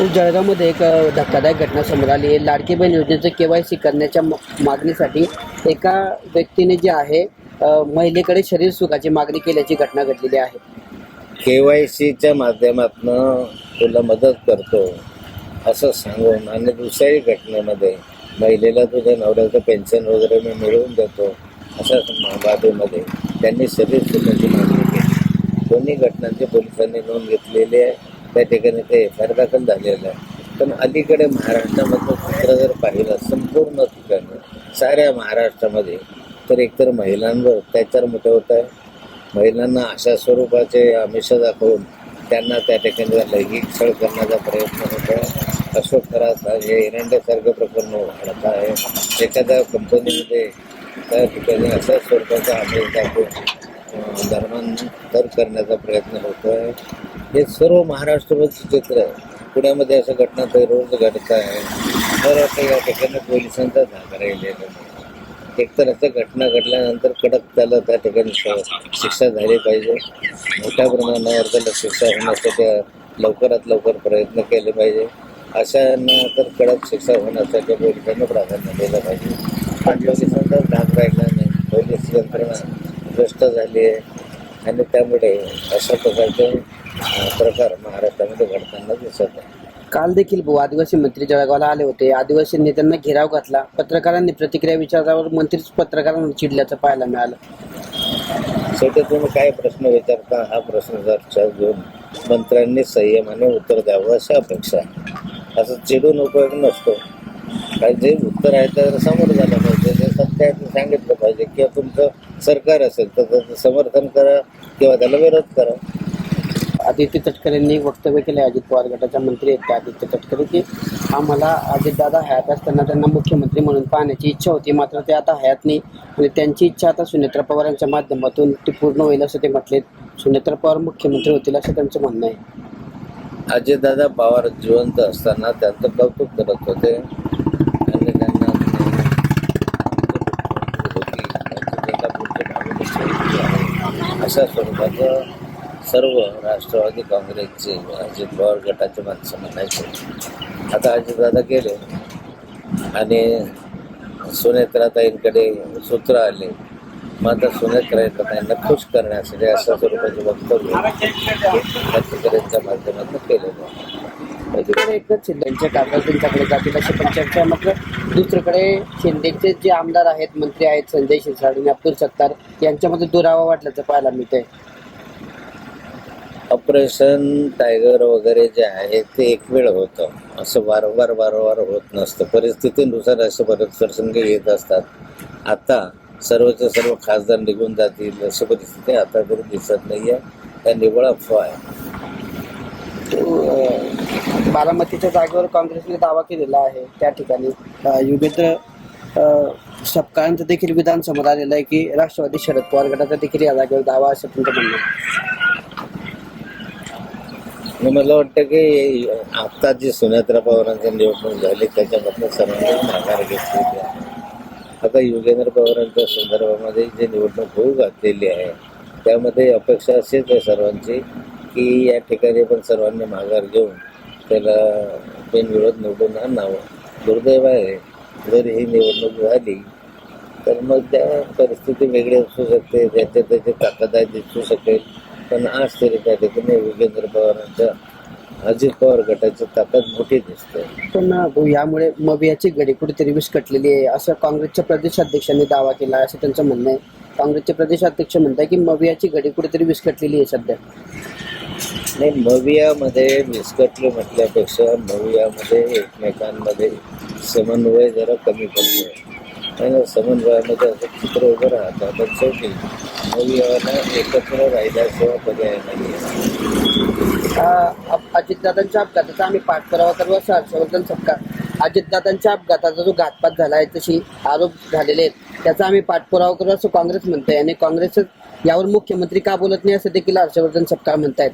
जळगावमध्ये एक धक्कादायक घटना समोर आली आहे. लाडकी बहीण योजनेचं KYC करण्याच्या मागणीसाठी एका व्यक्तीने जे आहे महिलेकडे शरीर सुखाची मागणी केल्याची घटना घडलेली आहे. KYCच्या माध्यमातून तुला मदत करतो असं सांगून आणि दुसऱ्याही घटनेमध्ये महिलेला तुझ्या नवऱ्याचं पेन्शन वगैरे मी मिळवून देतो अशा बाबीमध्ये त्यांनी शरीर सुखाची मागणी केली. दोन्ही घटनांची पोलिसांनी नोंद घेतलेली आहे. त्या ठिकाणी ते FIR दाखल झालेलं आहे. पण अलीकडे महाराष्ट्रामधलं चित्र जर पाहिलं संपूर्ण ठिकाणी साऱ्या महाराष्ट्रामध्ये तर एकतर महिलांवर अत्याचार मोठे होत आहे. महिलांना अशा स्वरूपाचे आमिष दाखवून त्यांना त्या ठिकाणी लैंगिक छळ करण्याचा प्रयत्न होत आहे. अशोक खरात हे एरंड्यासारखं प्रकरण घडत आहे. एखाद्या कंपनीमध्ये त्या ठिकाणी अशा स्वरूपाचा आमिष दाखवून धर्मांतर करण्याचा प्रयत्न होतो आहे. हे सर्व महाराष्ट्रावरचं चित्र आहे. पुण्यामध्ये अशा घटना दररोज घडत आहे. मला वाटतं या ठिकाणी पोलिसांचा धाक राहिलेला नाही. एकतर असं घटना घडल्यानंतर कडक त्याला त्या ठिकाणी शिक्षा झाली पाहिजे. मोठ्या प्रमाणावर त्याला शिक्षा होण्यासाठी लवकरात लवकर प्रयत्न केले पाहिजे. अशांना तर कडक शिक्षा होण्यासाठी पोलिसांना प्राधान्य दिलं पाहिजे. पण पोलिसांचा धाक राहिला नाही. पोलीस यंत्रणा भ्रष्ट झाली आहे आणि त्यामुळे अशा प्रकारचे प्रकार महाराष्ट्रामध्ये घडताना दिसत आहे. काल देखील आदिवासी मंत्री जळगावला आले होते. आदिवासी नेत्यांना घेराव घातला. पत्रकारांनी प्रतिक्रिया विचारल्यावर मंत्रीच पत्रकारांना चिडल्याचं पाहायला मिळालं. शेवटी तुम्ही काय प्रश्न विचारता हा प्रश्न लक्षात घेऊन मंत्र्यांनी संयमाने उत्तर द्यावं अशी अपेक्षा आहे. असं चिडून उपयोग नसतो. काय जे उत्तर आहे तर समोर झालं पाहिजे. ते सत्य आहे ते सांगितलं पाहिजे. किंवा तुमचं सरकार असेल तर त्याचं समर्थन करा किंवा त्याला विरोध करा. आदित्य तटकरेंनी वक्तव्य केले. अजित पवार गटाच्या मंत्री आहेत आदित्य तटकरे की आम्हाला अजितदादा हयात असताना त्यांना मुख्यमंत्री म्हणून पाहण्याची इच्छा होती, मात्र ते आता हयात नाही आणि त्यांची इच्छा आता सुनेत्रा पवारांच्या माध्यमातून ती पूर्ण होईल असं ते म्हटले. सुनेत्रा पवार मुख्यमंत्री होतील असं त्यांचं म्हणणं आहे. अजितदादा पवार जिवंत असताना त्यांचं कौतुक करत होते आणि त्यांना अशा स्वरूपाचं सर्व राष्ट्रवादी काँग्रेसचे अजित पवार गटाचे माणसं म्हणायचे. आता अजितदादा गेले आणि सुनेत्राताईंकडे सूत्र आले. मग आता सुनेत्राताईंना खुश करण्यासाठी अशा स्वरूपाचे वक्तव्य पत्रकारांच्या माध्यमातून केलेलं आहे. एकीकडे एकनाथ शिंदेच्या कागद त्यांच्याकडे जातील अशी पण चर्चा आहे. मात्र दुसरीकडे शिंदेचे जे आमदार आहेत, मंत्री आहेत, संजय शिरसाट आणि अब्दुल सत्तार यांच्यामध्ये दुरावा वाटल्याचं पाहायला मिळतंय. ऑपरेशन टायगर वगैरे जे आहे ते एक वेळ होतं. असं वारंवार होत नसतं. परिस्थितीनुसार असे बरेच प्रसंग येत असतात. आता सर्वचे सर्व खासदार निघून जातील अशी परिस्थिती आता तरी दिसत नाही आहे. त्या निव्वळ अफवा आहे. बारामतीच्या जागेवर काँग्रेसने दावा केलेला आहे. त्या ठिकाणी युगेंद्र सपकाळांचं देखील विधान समोर आलेलं आहे की राष्ट्रवादी शरद पवार गटाचा देखील या जागेवर दावा असं त्यांचं म्हणणं आहे. मला वाटतं की आता जी सुनेत्रा पवारांची निवडणूक झाली त्याच्यामधनं सर्वांनी माघार घेतलेली आहे. आता युगेंद्र पवारांच्या संदर्भामध्ये जी निवडणूक होऊ घातलेली आहे त्यामध्ये अपेक्षा अशीच आहे सर्वांची की या ठिकाणी पण सर्वांनी माघार घेऊन त्याला बिनविरोध निवडून आणावं. दुर्दैव आहे जर ही निवडणूक झाली तर मग त्या परिस्थिती वेगळी असू शकते. त्याची ताकद आहे दिसू शकेल. पण आज तरी त्या ठिकाणी युगेंद्र पवारांच्या अजित पवार गटाची ताकद मोठी दिसते. पण यामुळे मवियाची घडी कुठेतरी विस्कटलेली आहे असं काँग्रेसच्या प्रदेशाध्यक्षांनी दावा केला असं त्यांचं म्हणणं आहे. काँग्रेसचे प्रदेशाध्यक्ष म्हणतात की मवियाची घडी कुठेतरी विस्कटलेली आहे सध्या. नाही, मवियामध्ये विस्कटले म्हटल्यापेक्षा मवियामध्ये एकमेकांमध्ये समन्वय जरा कमी पडतो आणि समन्वयामध्ये असं चित्र उभं राहतं. पण शेवटी मवियाला एकत्र राहिल्याशिवाय पर्याय नाही. अजितदादांच्या अपघाताचा आम्ही पाठपुरावा करू असं हर्षवर्धन सपकाळ. अजितदादांच्या अपघाताचा जो घातपात झाला आहे तशी आरोप झालेले आहेत त्याचा आम्ही पाठपुरावा करू असं काँग्रेस म्हणते आणि काँग्रेस यावर मुख्यमंत्री का बोलत नाही असं देखील हर्षवर्धन सपकाळ म्हणतायत.